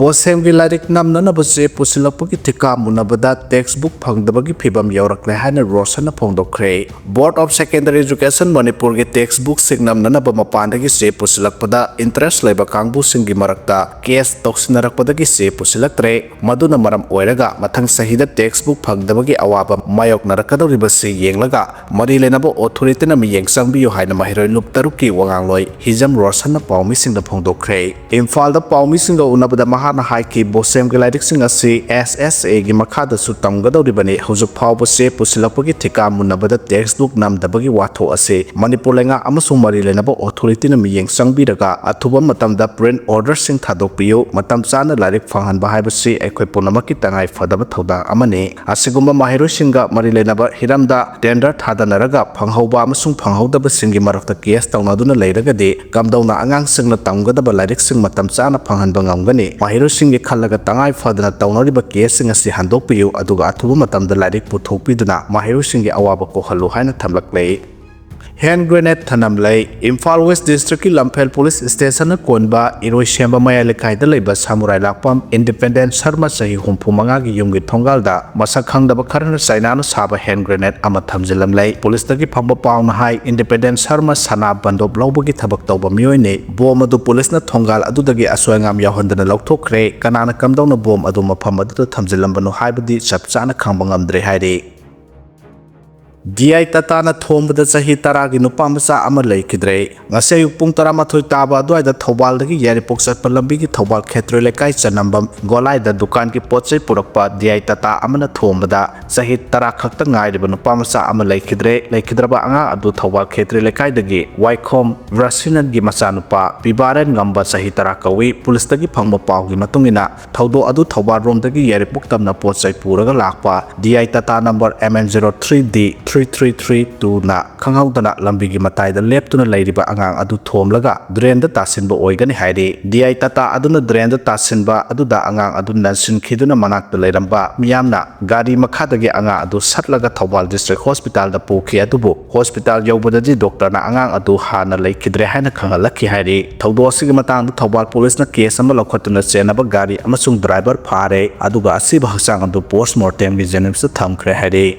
Bosemgi larik namnana base pusilapagi thika munabada textbook phangdabagi phibam yaurakle haina Rosana phongdokre. Board of Secondary Education Manipur ge textbook signamnana ba mapandagi se pusilakpada interest leba kangbu singi marakta case toksinnarakpadagi se pusilaktre maduna maram oiraga mathang sahida textbook phangdabagi awaba mayok narakadoriba se yenglaga mari lenabo authority na mi yengsangbiyo haina mahiroi lup taruki wangangloi hijam Rosana pawmi singda phongdokre. Imphal da pawmi singda unabada mahana haiki bosem ge lairik singa se SSA gi makhada su tamgadoribani hujuk phawba se pusilapagi thika munabada textbook namdabagi watho ase Manipur lenga amasung mari lenabo authority na miyeng sangbiraga athuba matamda print order sing thadokpiyo matam chana lairik phanghanba haibasi aikhoi punamaki tangai fadaba thoda amane asigumba mahiro singa mari lenaba hiramda tender thadanaraga phanghoba amasung phanghodaba singi marakta case tawnaduna leiraga de kamdauna angang singna tamgadaba lairik sing matam chana phanghanba ngamgani mahiro singi khallaga tangai fadana tawnariba case singa si handokpiyo aduga athuba matamda lairik puthokpiduna mahiro singi awaba ko halu haina thamlaklei. Hand grenade thanamlai Imphal West District ki Lamphel Police Station konba iroi shemba maya lekai da leiba samurai lakpam Independent Sharma sahi humpu manga gi yumgi thongal da masak khangdaba kharana saina no saba hand grenade ama thamjilamlai police da ki phamba paw na hai Independent Sharma sana bandop lawba gi thabak tawba mioi ne bom adu police na thongal adu dagi aswangam yahondana lawthokre kanana kamdawna bom adu mafam adu thamjilambano haibadi chapchana khangba ngamdre haire. DI Tatana Thombada Sahi Taragi Nupamasa Amalay Kidre, Nasay Pung Taramatoi Taba, do the Tobal the Yaripok at Palambiki Tobal Ketrele Kaitsanambam, Golai the Dukan ki Potse Purapa, DI Tata Amana Thombada, Sahi Tarakaktangai, the Nupamasa Amalay Kidre, Lake Kidraba Anga Adu Tobal Ketrele Kaidagi, Waikom, Vrasinan Gimasanupa, Pibaran Gamba Sahi Tarakawi, Pulistagi Pamba Pagi Matungina, Taudo Adu Tobal Rom the Yaripok Tamna Potse Puraga Lakpa, DI Tata number MN03D. 3332 na khanghaudana lambigi matai da leptuna leiriba angang adu thomlaga drain da tasinba oigani hairi DI Tata aduna drain da tasinba aduda angang adu nansin khiduna manak da leiramba miyamna gari makhadagi anga adu satlaga Thobal District Hospital da pokhi adubu hospital yobadadi doctor na angang adu hana leikidre haina khangalaki hairi thaudo asigi matang da Thobal police na case ama lokhatuna chenaba gari amasung driver phare aduga asiba hasang adu postmortem gi jenims thingkhre hairi.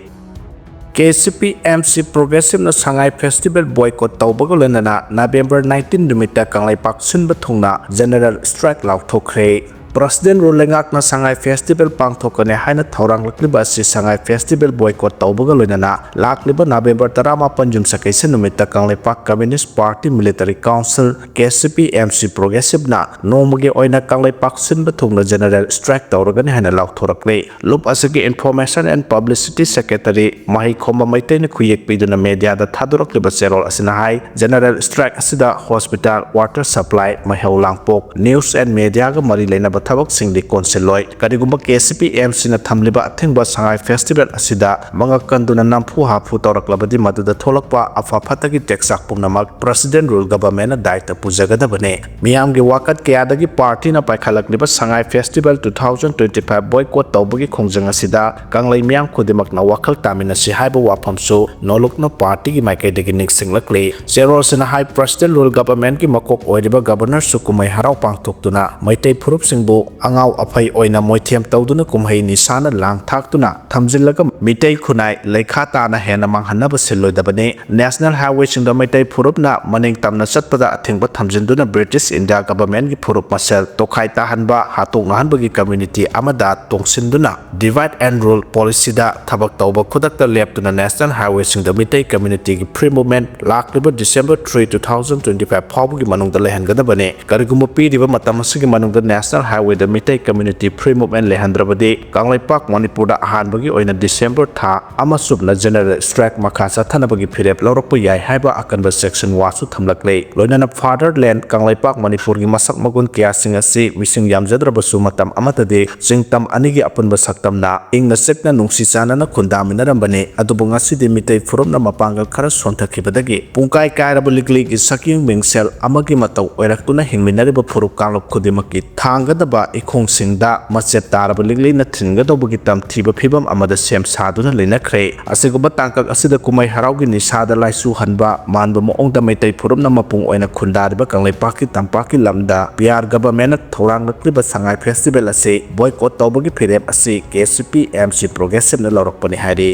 KCP MC Progressive na Sangai Festival boycott tawbago lenana November 19 numita kanglai paksun bathungna General Strike laugthokre. President Rolengak na Sangai Festival pangthokane haina thorang lakliba si Sangai Festival boycott tawbaga loinana lakliba November 18 jumsakaisa numita kanglai pak Communist Party Military Council KCP MC Progressive na nomage oina kanglai paksin bathungna General Strike tawragani haina laugthorakle lup asagi Information and Publicity Secretary Mahi Khoma Maitai na khuyek piduna media da thadorakliba serol asina hai General Strike asida hospital water supply mahau langpok news and media ga mari leina thabak singdi konseloi karigumba KCP MC na thamliba athingba Sangai Festival asida manga kanduna nampu hapu tawraklabadi maduda tholakpa afa phatagi teksak pumnamak President Rule Government na daita pujagada bane miyamgi wakat kayadagi party na paikhalakliba Sangai Festival 2025 boycott tawbagi khongjang asida kanglai miyam khudimak na wakal tamina si haiba waphamsu nolokna party gi maikaidagi niksinglakle zero sina high President Rule Government ki makok oiriba Governor Sukumai harau pangthoktuna maitai phurup singbu angau apai oina moithiam tawduna kumhei nisana lang thaktuna thamjillaga mitai khunai lekha tana hena manghanaba silloidabane National Highway singda mitai phurupna maning tamna chatpada athingba thamjinduna British India government gi phurup masel tokhai tahanba hatok nahanbagi community amada tongsinduna divide and rule policy da thabak tawba khudakta leptuna National Highway singda mitai community gi free movement lakliba December 3 2025 phawgi manungda lehangadabane kariguma piriba matamasigi manungda National Highway the Mitai community free movement lehandrabadi kanglai pak Manipur da ahanbagi oina December tha amasubna General Strike makhasa thanabagi phirep lawrakpa yai haiba akanba section wasu thamlakle loinana fatherland kanglai pak Manipur gi masak magun kya singa si mising yamjadrabasu matam amatade singtam anigi apunba saktamna ingna sekna nungsi chana na khundamina rambane adubu ngasidi Mitai furumna mapangal khara sonthakibadagi pungkai kairabulikli gi saking mingsel amagi mataw oiraktuna hingminariba furup kanglop khudimaki thangada ꯊꯣꯛꯍꯟꯅꯕ ꯏꯈꯣꯡꯁꯤꯡꯗ ꯃꯆꯦꯠ ꯇꯥꯔꯕ ꯂꯤꯛꯂꯤꯅ ꯊꯤꯟꯒꯗꯧꯕꯒꯤ ꯇꯝꯊꯤꯕ ꯐꯤꯚꯝ ꯑꯃꯗ ꯁꯦꯝ ꯁꯥꯗꯨꯅ ꯂꯩꯅꯈ꯭ꯔꯦ ꯑꯁꯤꯒꯨꯝꯕ ꯇꯥꯡꯀꯛ ꯑꯁꯤꯗ ꯀꯨꯝꯍꯩ ꯍꯔꯥꯎꯒꯤ ꯅꯤꯁꯥꯗ ꯂꯥꯏꯆꯨꯍꯟꯕ ꯃꯥꯟꯕ ꯃꯑꯣꯡꯗ ꯃꯩꯇꯩ ꯐꯨꯔꯨꯞꯅ ꯃꯄꯨꯡ ꯑꯣꯏꯅ ꯈꯨꯟꯗꯥꯔꯤꯕ ꯀꯪꯂꯩꯄꯥꯛꯀꯤ ꯇꯝꯄꯥꯛꯀꯤ ꯂꯝꯗ ꯄꯤꯌꯥꯔ ꯒꯚꯔꯟꯃꯦꯟꯠꯅ ꯊꯧꯔꯥꯡꯂꯛꯂꯤꯕ ꯁꯉꯥꯏ ꯐꯦꯁꯇꯤꯚꯦꯜ ꯑꯁꯤ ꯕꯣꯏꯀꯣꯠ ꯇꯧꯕꯒꯤ ꯐꯤꯔꯦꯞ ꯑꯁꯤ KCP MC ꯄ꯭ꯔꯣꯒ꯭ꯔꯦꯁꯤꯚꯅ ꯂꯧꯔꯛꯄꯅꯤ ꯍꯥꯏꯔꯤ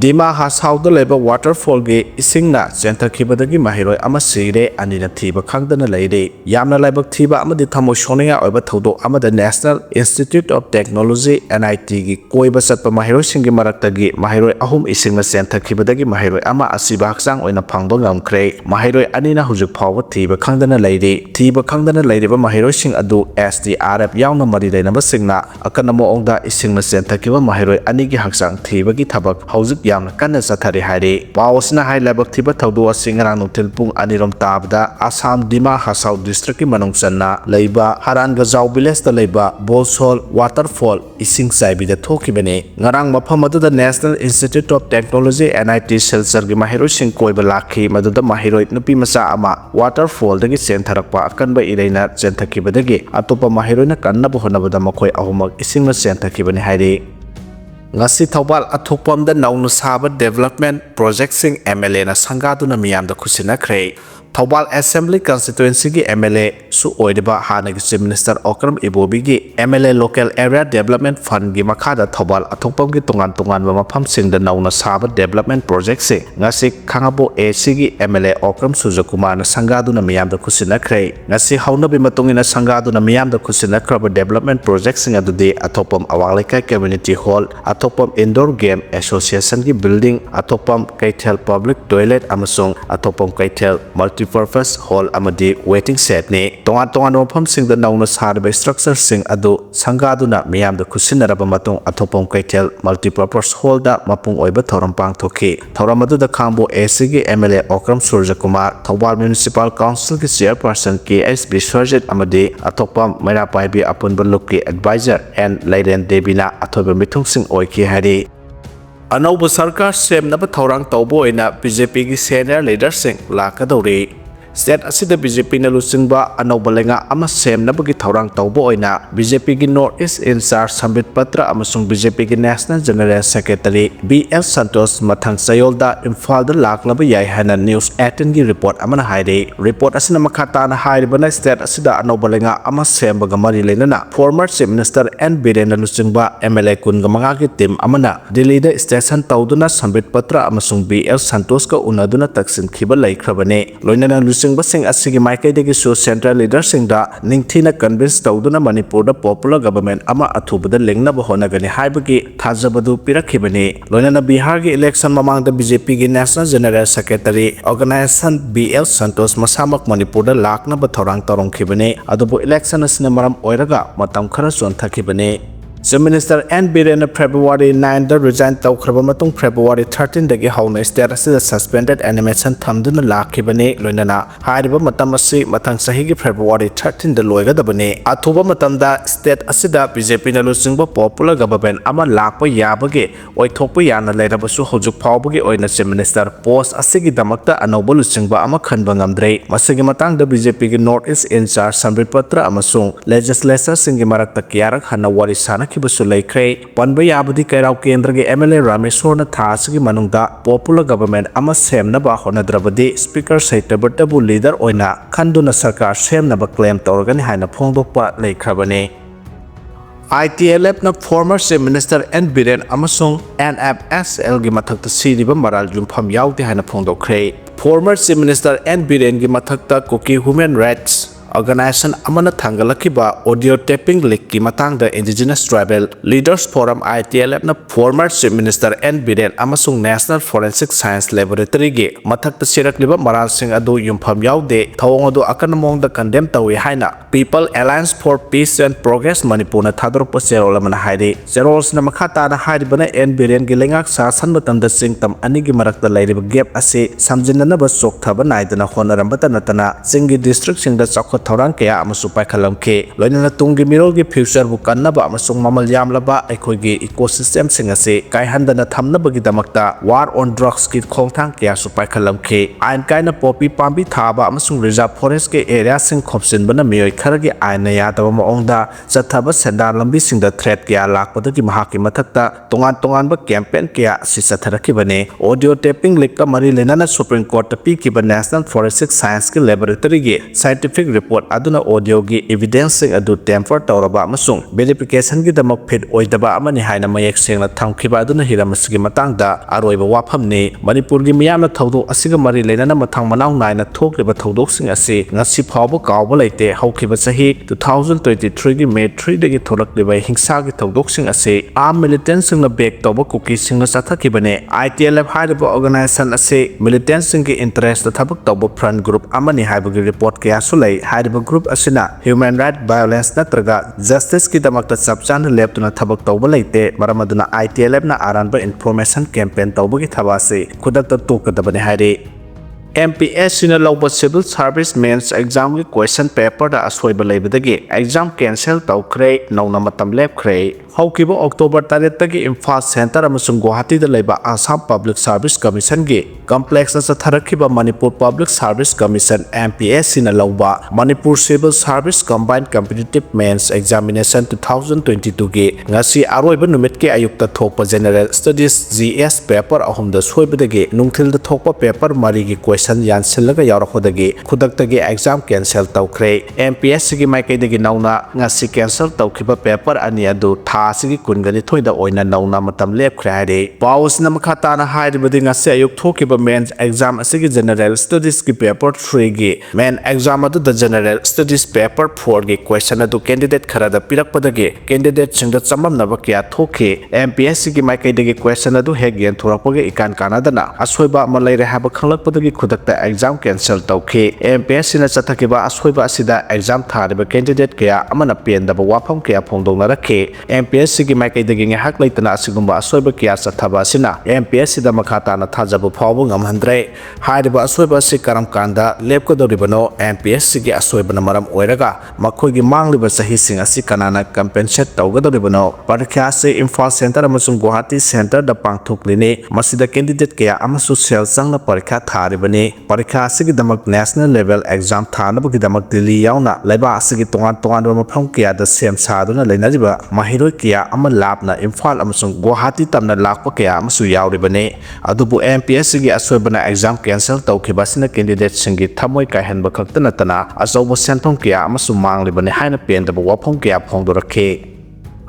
ꯗꯤꯃꯥ ꯍꯥꯁꯥꯎꯗ ꯂꯩꯕ ꯋꯥꯇꯔꯐꯣꯜꯒꯤ ꯏꯁꯤꯡꯅ ꯆꯦꯟꯊꯈꯤꯕꯗꯒꯤ ꯃꯍꯩꯔꯣꯏ ꯑꯃ ꯁꯤꯔꯦ ꯑꯅꯤꯅ ꯊꯤꯕ ꯈꯪꯗꯅ ꯂꯩꯔꯤ ꯌꯥꯝꯅ ꯂꯥꯏꯕꯛ ꯊꯤꯕ ꯑꯃꯗꯤ ꯊꯃꯣꯏ ꯁꯣꯛꯅꯤꯡꯉꯥꯏ ꯑꯣꯏꯕ ꯊꯧꯗꯣꯛ ꯑꯃꯗ ꯅꯦꯁꯅꯦꯜ ꯏꯟꯁꯇꯤꯇ꯭ꯌꯨꯠ ꯑꯣꯐ ꯇꯦꯛꯅꯣꯂꯣꯖꯤ NITꯒꯤ ꯀꯣꯏꯕ ꯆꯠꯄ ꯃꯍꯩꯔꯣꯏꯁꯤꯡꯒꯤ ꯃꯔꯛꯇꯒꯤ ꯃꯍꯩꯔꯣꯏ 3 ꯏꯁꯤꯡꯅ ꯆꯦꯟꯊꯈꯤꯕꯗꯒꯤ ꯃꯍꯩꯔꯣꯏ ꯑꯃ ꯑꯁꯤꯕ ꯍꯛꯆꯥꯡ ꯑꯣꯏꯅ ꯐꯪꯕ ꯉꯝꯈ꯭ꯔꯦ ꯃꯍꯩꯔꯣꯏ ꯑꯅꯤꯅ ꯍꯧꯖꯤꯛ ꯐꯥꯎꯕ ꯊꯤꯕ ꯈꯪꯗꯅ ꯂꯩꯔꯤ ꯊꯤꯕ ꯈꯪꯗꯅ ꯂꯩꯔꯤꯕ ꯃꯍꯩꯔꯣꯏꯁꯤꯡ ꯑꯗꯨ SDRF ꯌꯥꯎꯅ ꯃꯔꯤ ꯂꯩꯅꯕꯁꯤꯡꯅ ꯑꯀꯟꯕ ꯃꯑꯣꯡꯗ ꯏꯁꯤꯡꯅ ꯆꯦꯟꯊꯈꯤꯕ ꯃꯍꯩꯔꯣꯏ ꯑꯅꯤꯒꯤ ꯍꯛꯆꯥꯡ ꯊꯤꯕꯒꯤ ꯊꯕꯛ ꯍꯧꯖꯤꯛ ꯌꯥꯝꯅ ꯀꯟꯅ ꯆꯠꯊꯔꯤ ꯍꯥꯏꯔꯤ ꯄꯥꯎ ꯑꯁꯤꯅ ꯍꯥꯏ ꯂꯥꯏꯕꯛ ꯊꯤꯕ ꯊꯧꯗꯣꯛ ꯑꯁꯤ ꯉꯔꯥꯡ ꯅꯨꯡꯊꯤꯜ ꯄꯨꯡ 2 ꯇꯥꯕꯗ ꯑꯁꯥꯝ ꯗꯤꯃꯥ ꯍꯥꯁꯥꯎ ꯗꯤꯁꯇ꯭ꯔꯤꯛꯀꯤ ꯃꯅꯨꯡ ꯆꯟꯅ ꯂꯩꯕ ꯍꯔꯥꯟꯒꯖꯥꯎ ꯚꯤꯂꯦꯖꯇ ꯂꯩꯕ ꯕꯣꯜꯁꯣꯜ ꯋꯥꯇꯔꯐꯣꯜ ꯏꯁꯤꯡ ꯆꯥꯏꯕꯤꯗ ꯊꯣꯛꯈꯤꯕꯅꯤ ꯉꯔꯥꯡ ꯃꯐꯝ ꯑꯗꯨꯗ national institute of technology NIT ꯁꯤꯜꯆꯔꯒꯤ ꯃꯍꯩꯔꯣꯏꯁꯤꯡ ꯀꯣꯏꯕ ꯂꯥꯛꯈꯤ ꯃꯗꯨꯗ ꯃꯍꯩꯔꯣꯏ ꯅꯨꯄꯤ ꯃꯆꯥ ꯑꯃ ꯋꯥꯇꯔꯐꯣꯜꯗꯒꯤ ꯆꯦꯟꯊꯔꯛꯄ ꯑꯀꯟꯕ ꯏꯔꯩꯅ ꯆꯦꯟꯊꯈꯤꯕꯗꯒꯤ ꯑꯇꯣꯞꯄ ꯃꯍꯩꯔꯣꯏꯅ ꯀꯟꯅꯕ ꯍꯣꯠꯅꯕꯗ ꯃꯈꯣꯏ ꯑꯍꯨꯝꯃꯛ ꯏꯁꯤꯡꯅ ꯆꯦꯟꯊꯈꯤꯕꯅꯤ ꯍꯥꯏꯔꯤ ngasi Thawbal athokpamda nauna saba development projectsing MLA na sangaduna miyamda khusinakhrei Thawbal Assembly Constituency gi MLA su oidiba hanagi Chief Minister Okram Ibobi gi MLA Local Area Development Fund gi makhada Thawbal athokpam gi tongan ba mafam singda nauna saba development project se ngasi khangabo AC gi MLA Okram Sujakumar na sangaduna miyamda khusinakhrei ngasi haunabi matungina sangaduna miyamda khusinakraba development project sing adudi athokpam awanglekai community hall atopam indoor game association ki building atopam kaithel public toilet amasung atopam kaithel multipurpose hall amadi waiting set ni tongan mafam singda nauna sarba structure sing adu sangaduna miyamda khusinaraba matung atopam kaithel multipurpose hall da mapung oiba thoram pangthoki thoram adu da khangbo AC gi MLA Okram Surjakumar Thawbal Municipal Council ki chairperson KS Biswajit amadi atopam Mairapai bi apunba lukki advisor and Lairen Debina athoba mithung sing ki hari anauba sarkar semnaba thorang tawbo ina BJP gi senior leaders sing lakadori state asida BJP na lusingba anauba lenga ama semnabagi thorang tawbo ina BJP gi North East in charge Sambit Patra amasung BJP gi National General Secretary BL Santos mathang sayolda Imphal da laklaba yai hana News 18 gi report amana haire report asina makhata na hairibana state asida anauba lenga ama sembaga mari lenana former Chief Minister N Biren lusingba MLA kun gamanga gi team amana Delhi da station tawduna Sambit Patra amasung BL Santos ka unaduna taksin khiba laikhrabane loinana lusingba asigi maikaidagi su central leaders singda ningthina convince tawduna Manipur da popular government ama athubada lengnaba honagani haibagi thajabadu pirakhibani loinana Bihar gi election mamangda BJP gi National General Secretary Organization BL Santos masamak Manipur da laknaba thorang tarongkhibani adubu election asina maram oiraga matam khara chonthakibani Chief Minister N Biren February 9 da resign tawkhraba matung February 13 dagi hauna state asida suspended animation thamduna lakhibani loinana hairiba matam asi mathang sahi gi February 13 da loigadabani athuba matamda state asida BJP na lusingba popular government ama lakpa yabage oithokpa yana leirabasu hojuk phawbagi oina Chief Minister post asigi damakta anauba lusingba ama khanba ngamdrei masigi matangda BJP gi North East in charge Sambit Patra amasung legislature singi marakta kiyarak hana wari sana kibusu laikre panba yabudi kairau kendra gi MLA Rameshwar na thasigi manungda popular government ama semnaba honadrabadi speaker saitabertabu leader oina khanduna sarkar semnaba claim torgani haina phongdokpa laikhrabani ITLF na former Chief Minister N Biren amasung NFSL gi mathakta siriba maral jumpham yaudi haina phongdokre former Chief Minister N Biren gi mathakta Kuki Human Rights Organization amana thangalakiba audio taping leak ki matangda Indigenous Tribal Leaders Forum ITLF na former Chief Minister N Biren amasung National Forensic Science Laboratory gi mathakta sirakliba maral sing adu yumpham yaude thawong adu akan mongda condemn tawi haina People Alliance for Peace and Progress Manipur na thadorpa serol amana haide serols na makhata na haidibana N Biren gi lengak sa san matamda singtam ani gi marakta lairiba gap ase samjinna ba sok thaba naidana honarambata natana singi district singda chakot thorang kaya amasu paikhalamke loinana tunggi mirolgi future bu kannaba amasung mamal yamlaba aikhoigi ecosystem singase kaihandana thamnabagi damakta war on drugs ki khongthang kaya su paikhalamke ain kaina poppy pambi thaba amasung reserve forest ke area sing khopsinbana miyoi kharagi aina yadaba maongda chathaba senda lambi singda threat kaya lakpadagi mahaki mathakta tongan ba campaign kaya si chatharakibane audio taping lekka mari lenana supreme court pi kiba national forensic science ki laboratory gi scientific report aduna audio gi evidence sing adu tamper tawraba amasung verification gi damak fit oidaba amani haina mayek sengna thamkhiba aduna hiramasigi matangda aroiba waphamni manipur gi miyamna thawdo asiga mari lenana mathang manaw naina thokliba tawdok sing asi ngasi phawba kawba leite hawkhiba sahi 2023 gi May 3 dagi tholakliba hingsa gi tawdok sing asi armed militant sing na back tawba Kuki sing na chathakibane ITLF haidaba organization asi militant sing gi interest ta thabak tawba front group amani haibagi report kaya sulai haidaba group asina human right violence natraga justice ki damakta chapchan leptuna thabak tawba leite maramaduna ITLF na aranba information campaign tawbagi thabase khudakta tokadabane haire MPS in a low civil service means exam question paper da aswoiba leibadagi exam cancel tawkhre nauna matam lepkhre hawkiba October 3 tagi Imphal Center amasung Guwahati da leiba Assam Public Service Commission gi complex na satharakiba Manipur Public Service Commission MPS in a lawba Manipur Civil Service Combined Competitive Mains Examination 2022 gi ngasi aroiba numit ke ayukta thokpa General Studies GS paper ahum da soibadagi nungthil da thokpa paper mari gi question yansilaga yarakhodagi khudaktage exam cancel tawkhre MPS gi maikaidagi nauna ngasi cancel tawkhiba paper ani adu asigi kungani thoida oina nauna matam lepkhre haire paus namakata na hairibadi ngasi ayuk thokiba mains exam asigi general studies ki paper 3 gi main exam adu the general studies paper 4 gi question adu candidate kharada pirakpadagi candidate singda chamam naba kya thoke MPS gi maikaidagi question adu hegen thorakpage ikan kanadana asoiba malaire haba khanglakpadagi khudakta exam cancel tawkhe MPS na chathakiba asoiba asida exam thariba candidate kya amana pendaba wafam kya phongdongna rakhe MPS gi maikaidagi ngahak leitana asigumba asoiba kya chathaba asina MPS da makhata na thajabu phawbu ngamhandre hairiba asoiba si karam kanda lepkodoribano MPS gi asoiba na maram oiraga makhoi gi mangliba sahi sing asi kanana compensate tawgadoribano parikha se Imphal Center amasung Guwahati Center da pangthokline masida candidate kya amasu sel changna parikha tharibane parikha asigi damak national level exam thanabagi damak Delhi yauna laiba asigi tongan mafam kya da sem saduna leinariba mahiroi kya ama labna Imphal amasung Guwahati tamna lakpa kya amasu yauribane adubu MPS gi asoibana exam cancel tawkhibasina candidate singi thamoi kaihanba khaktana tana asobo senthong kya amasu manglibane haina pendaba wafam kya phongdorakhe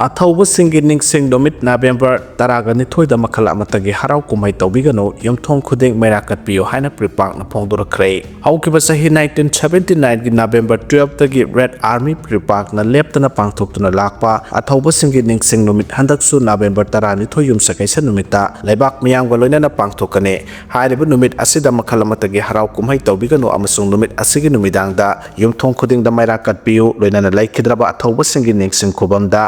athauba singi ningsing domit November taragani thoida makhala amatagi harau kumai tawbigano yumthong khudeng merakat piyo haina pripak na phongdorakre haukiba sahi 1979 gi November 12 tagi Red Army pripak na leptana pangthoktuna lakpa athauba singi ningsing nomit handaksu November tarani thoyum sakaisa numita laibak miyangwa loinana pangthokane hairiba numit asida makhala amatagi harau kumai tawbigano amasung numit asigi numidangda yumthong khudeng da merakat piyo loinana laikhidraba athauba singi ningsing khubamda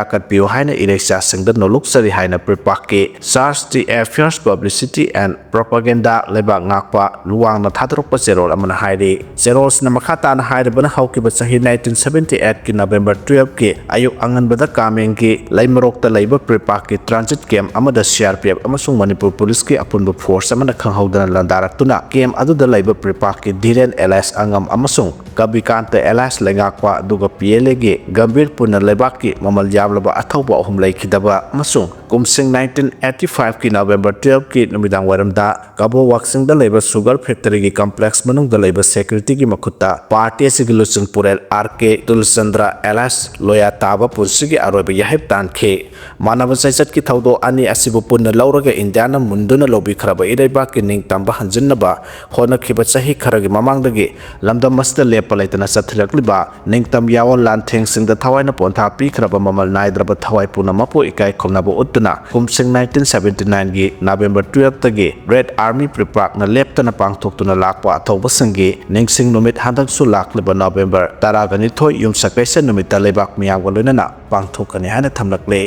kat piyo haina ireksa singda nolok sari haina pripake charge the affairs publicity and propaganda leba ngakpa luwang na thadrokpa zerol amana haire zerols na makhata na haire bana haukiba sahi 1978 ki November 12 ki ayuk angan bada kameng ki laimarok ta leiba pripake transit camp amada CRPF amasung Manipur police ki apunba force amana khanghaudana landaraktuna camp adu da leiba pripake Dhiren LS Angam amasung kabikante LS lengakpa duga PLA gi gambir puna lebaki mamal laba athauba ahum laikhidaba masung kumsing 1985 ki November 12 ki numidang waramda kabo waksing da leba sugar factory gi complex manung da leba security gi makhutta party asigilusun purel RK Tulsandra LS loya taba punsigi aroba yahib tankhe manaba saisat ki thaudo ani asibu punna lauraga Indiana munduna lobi kharaba iraiba ki ning tamba hanjinnaba hona khiba sahi kharagi mamangdagi lamdam masta lepalaitana sathrakliba ning tam yawon lan thengsing da thawaina pontha pi kharaba mamal naidra thawai puna mapo ikai khomnabo uttuna kumsing 1979 gi November 12 tagi Red Army pripak na leptana pangthoktuna lakpa athauba sangi ningsing numit handak su lakleba November taragani thoi yum sakaisa numit talebak miyangwa loinana pangthokani hana thamlakle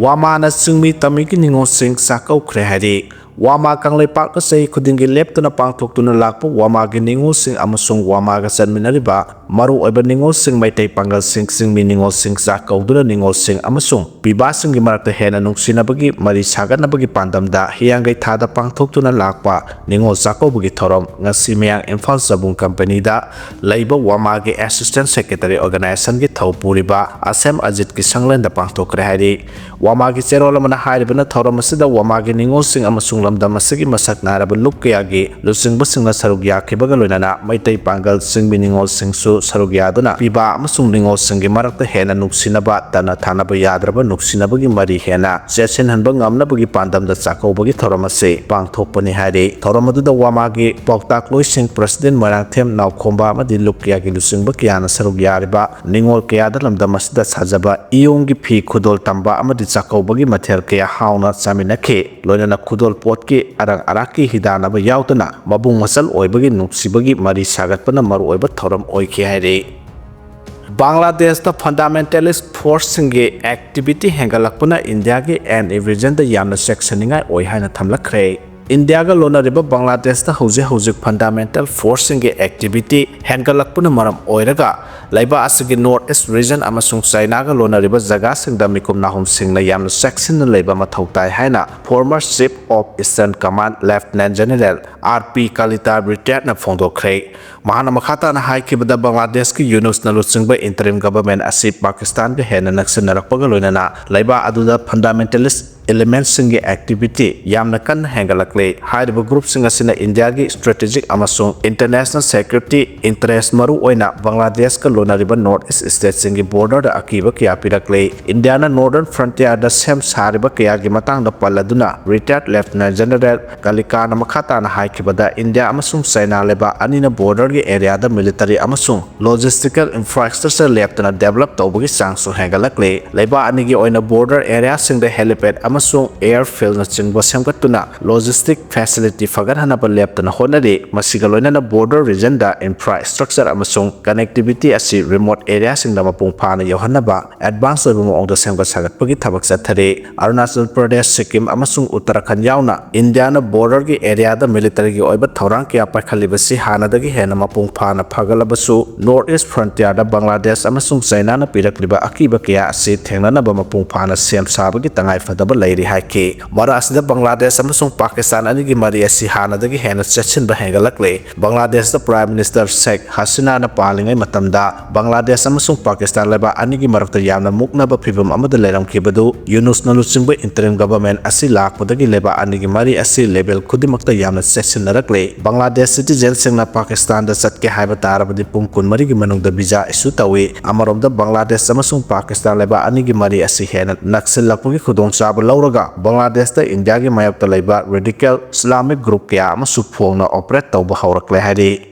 wamana singmi tamiki ningo sing sakau khre hari Wama Kanglaipak say Kudingi Leptuna Pangtokuna Lakpo, Wamagi Ningo Sing Amasung Wamaga San Minariba, Maru Ebeningo Sing Maite Pangal Sing Miningo Sing Zako Duna Ningo Sing Amasung, Pibasing Marta Hena Nung Sinabagi, Marisaga Nabagi Pandam da, Hiangai Tada Pangtokuna Lakpa, Ningo Zako Bugi Torom, Nasimiang Infal Sabung Company da, Labor Wamagi Assistant Secretary Organization Gitau Puriba, Asem Ajit Kisanglan da Pangtokre Hari, Wamagi Cherolamana Haibana Toromasida Wamagi Ningo Sing Amasung Damasigi Masak Naraba Lukayagi, Lusing Basing Sarugya Kibagalunana, Maitay Pangal Sing Miningo Sing Su Sarugyaduna, Piba Amasung Ningo Singi Marakta Hena Nuksinaba, Tana Tanaba Yadraba Nuksinabagi Mari Hena, Zetsin Hanbangam Nabagi Pandam the Sako Bagi Toramase, Pang Topani Hari, Toramadu the Wamagi, Poktak Luising President Marantem Now Komba Madi Lukayagi Lusing Bakiana Sarugyariba, Ningo Kayadalam Damasida Sajaba, Iongi P Kudol Tamba Amadi Sako Bagi Mater Kaya Hauna Saminake, Lonana Kudol Pot Arang Araki Hidana Yautana, Mabung Masal Oibagi Nuksibagi Mari Sagatpana Maru Oiba Toram Oiki Hari. Bangladesh the fundamentalist force singe activity Hangalakpuna India ge and a region the Yamna sectioninga Oihana Tamlakre. India ga lona riba Bangladesh the Hose fundamental force singe activity Hangalakpuna Maram Oiraga. Laiba asigi northeast region amasung China ga lona riba jaga singda mikum nahum singna yamna section na laiba mathautai haina former chief of eastern command lieutenant general RP Kalita retired na phongdokre mahana makhata na haikibada Bangladesh ki Yunus na lutsingba interim government asi Pakistan ga hena naksinarakpaga loinana laiba aduda fundamentalist elements singe activity yamna kan hangalakle haiba group singa sina India gi strategic amasung international security interest maru oina Bangladesh ka lona riba northeast state singi border da akiba kya pirakle Indiana northern frontier da sem sariba kya gi matang da paladuna retired lieutenant general Kalika na makhata na haikibada India amasung China leba anina border gi area da military amasung logistical infrastructure leptana develop tawbagi sangsu hangalakle leba anigi oina border area sing da helipad amasung airfield na chingba semgatuna logistic facility fagarhana ba leptana honari masigaloina na border region da infrastructure amasung connectivity asi remote area sing da mapung phana yohanaba advance oiba ong da semga sagatpagi thabak chathare Arunachal Pradesh Sikkim amasung Uttarakhand yauna Indiana border gi area da military gi oiba thorang kya pakhalibasi hanadagi hena mapung phana phagalabasu northeast frontier da Bangladesh amasung China na pirakliba akiba kya asi thengnana ba mapung phana sem sabagi tangai fadaba lairi haike mara asida Bangladesh amasung Pakistan anigi mari asi hanadagi hena chachin ba hengalakle Bangladesh da Prime Minister Sheikh Hasina na palingai matamda Bangladesh amasung Pakistan leba anigi marakta yamna muknaba phibam amada leiramkibadu Yunus na lutsingba interim government asi lakpadagi leba anigi mari asi level khudimakta yamna sectionnarakle Bangladesh citizen singna Pakistan da chatke haiba tarabadi pung kun mari gi manungda visa issue tawi amaromda Bangladesh amasung Pakistan leba anigi mari asi hena naksil lakpugi khudong chaba lauraga Bangladesh da India gi mayapta leba radical Islamic group kya ama supongna operate tawba haurakle hari